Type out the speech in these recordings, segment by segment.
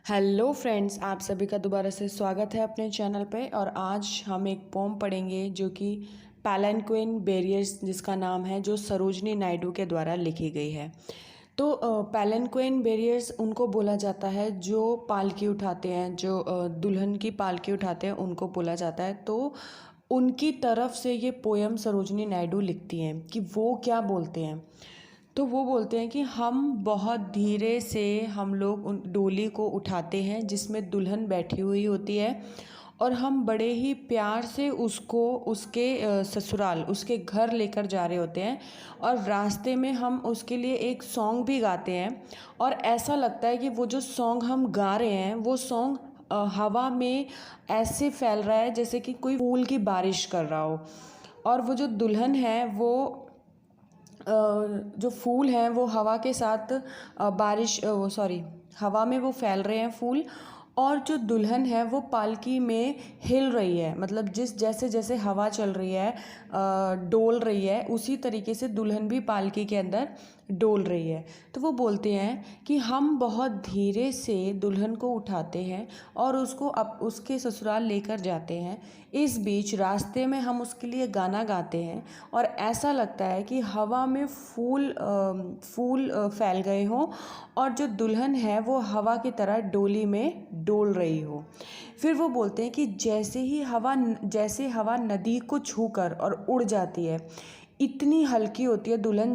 Hello friends, आप सभी का दोबारा से स्वागत है अपने चैनल पे। और आज हम एक पोम पढ़ेंगे जो कि पैलेंक्विन बैरियर्स जिसका नाम है, जो सरोजनी नायडू के द्वारा लिखी गई है। तो पैलेंक्विन बैरियर्स उनको बोला जाता है जो पालकी उठाते हैं, जो दुल्हन की पालकी उठाते हैं, उनको बोला जाता है। तो उनकी तरफ से ये पोयम सरोजनी नायडू लिखती हैं कि वो क्या बोलते हैं। तो वो बोलते हैं कि हम बहुत धीरे से हम लोग उन डोली को उठाते हैं जिसमें दुल्हन बैठी हुई होती है, और हम बड़े ही प्यार से उसको उसके ससुराल, उसके घर लेकर जा रहे होते हैं। और रास्ते में हम उसके लिए एक सॉन्ग भी गाते हैं, और ऐसा लगता है कि वो जो सॉन्ग हम गा रहे हैं वो सॉन्ग हवा में ऐसे फैल रहा है जैसे कि कोई फूल की बारिश कर रहा हो। और वो जो दुल्हन है वो जो फूल हैं वो हवा के साथ बारिश वो सॉरी हवा में वो फैल रहे हैं फूल। और जो दुल्हन है वो पालकी में हिल रही है, मतलब जिस जैसे जैसे हवा चल रही है, डोल रही है, उसी तरीके से दुल्हन भी पालकी के अंदर डोल रही है। तो वो बोलते हैं कि हम बहुत धीरे से दुल्हन को उठाते हैं और उसको उसके ससुराल लेकर जाते हैं। इस बीच रास्ते में हम उसके लिए गाना गाते हैं, और ऐसा लगता है कि हवा में फूल फैल गए हों, और जो दुल्हन है वो हवा की तरह डोली में डोल रही हो। फिर वो बोलते हैं कि जैसे हवा नदी को छूकर और उड़ जाती है, इतनी हल्की होती है दुल्हन।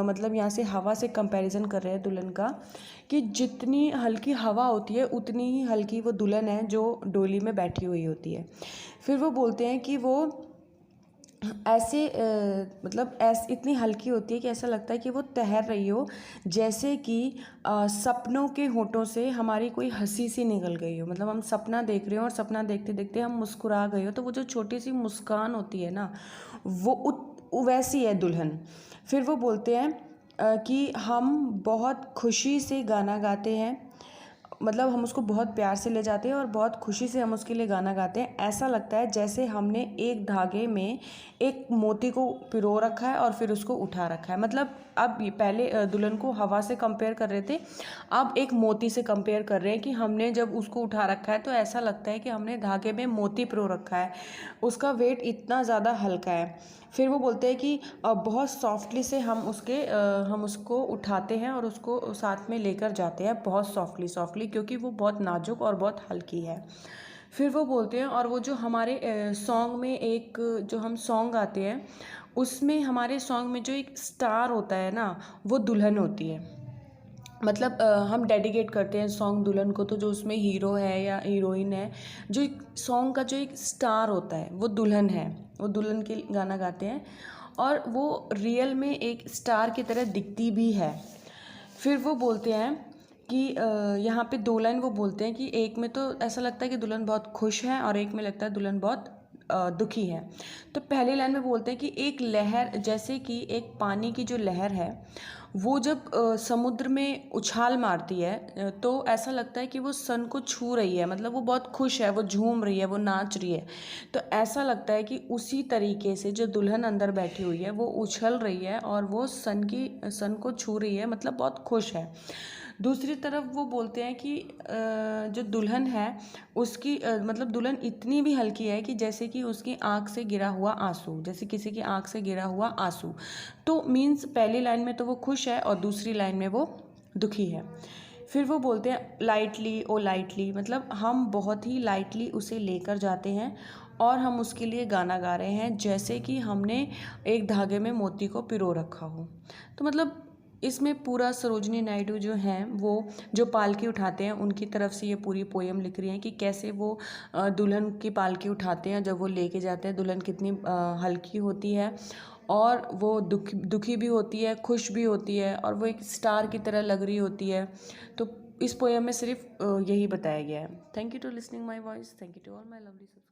मतलब यहाँ से हवा से कंपैरिजन कर रहे हैं दुल्हन का, कि जितनी हल्की हवा होती है उतनी ही हल्की वो दुल्हन है जो डोली में बैठी हुई होती है। फिर वो बोलते हैं कि वो ऐसे मतलब इतनी हल्की होती है कि ऐसा लगता है कि वो तैर रही हो, जैसे कि सपनों के होठों से हमारी कोई हंसी सी निकल गई हो। मतलब हम सपना देख रहे हो और सपना देखते देखते हम मुस्कुरा गए हो, तो वो जो छोटी सी मुस्कान होती है ना, वो वैसी है दुल्हन। फिर वो बोलते हैं कि हम बहुत खुशी से गाना गाते हैं, मतलब हम उसको बहुत प्यार से ले जाते हैं और बहुत खुशी से हम उसके लिए गाना गाते हैं। ऐसा लगता है जैसे हमने एक धागे में एक मोती को पिरो रखा है और फिर उसको उठा रखा है। मतलब अब ये पहले दुल्हन को हवा से कंपेयर कर रहे थे, अब एक मोती से कंपेयर कर रहे हैं कि हमने जब उसको उठा रखा है तो ऐसा लगता है कि हमने धागे में मोती पिरो रखा है, उसका वेट इतना ज़्यादा हल्का है। फिर वो बोलते हैं कि बहुत सॉफ्टली से हम उसको उठाते हैं और उसको साथ में लेकर जाते हैं, बहुत सॉफ्टली क्योंकि वो बहुत नाजुक और बहुत हल्की है। फिर वो बोलते हैं, और वो जो हमारे सॉन्ग में एक जो हम सॉन्ग गाते हैं उसमें, हमारे सॉन्ग में जो एक स्टार होता है ना, वो दुल्हन होती है। मतलब हम डेडिकेट करते हैं सॉन्ग दुल्हन को, तो जो उसमें हीरो है या हीरोइन है, जो एक सॉन्ग का जो एक स्टार होता है वो दुल्हन है। वो दुल्हन के गाना गाते हैं और वो रियल में एक स्टार की तरह दिखती भी है। फिर वो बोलते हैं कि यहाँ पे दो लाइन वो बोलते हैं कि एक में तो ऐसा लगता है कि दुल्हन बहुत खुश है और एक में लगता है दुल्हन बहुत दुखी है। तो पहली लाइन में बोलते हैं कि एक लहर, जैसे कि एक पानी की जो लहर है वो जब समुद्र में उछाल मारती है तो ऐसा लगता है कि वो सन को छू रही है, मतलब वो बहुत खुश है, वो झूम रही है, वो नाच रही है। तो ऐसा लगता है कि उसी तरीके से जो दुल्हन अंदर बैठी हुई है वो उछल रही है और वो सन को छू रही है, मतलब बहुत खुश है। दूसरी तरफ वो बोलते हैं कि जो दुल्हन है उसकी मतलब दुल्हन इतनी भी हल्की है कि जैसे कि उसकी आँख से गिरा हुआ आंसू, जैसे किसी की आँख से गिरा हुआ आंसू। तो मीन्स पहली लाइन में तो वो खुश है और दूसरी लाइन में वो दुखी है। फिर वो बोलते हैं लाइटली ओ लाइटली, मतलब हम बहुत ही लाइटली उसे लेकर जाते हैं और हम उसके लिए गाना गा रहे हैं जैसे कि हमने एक धागे में मोती को पिरो रखा हो। तो मतलब इसमें पूरा सरोजनी नायडू जो हैं वो जो पालकी उठाते हैं उनकी तरफ से ये पूरी पोयम लिख रही हैं कि कैसे वो दुल्हन की पालकी उठाते हैं, जब वो लेके जाते हैं दुल्हन कितनी हल्की होती है, और वो दुखी भी होती है, खुश भी होती है, और वो एक स्टार की तरह लग रही होती है। तो इस पोयम में सिर्फ यही बताया गया है। Thank you to listening my voice, thank you to all my lovely subscribers.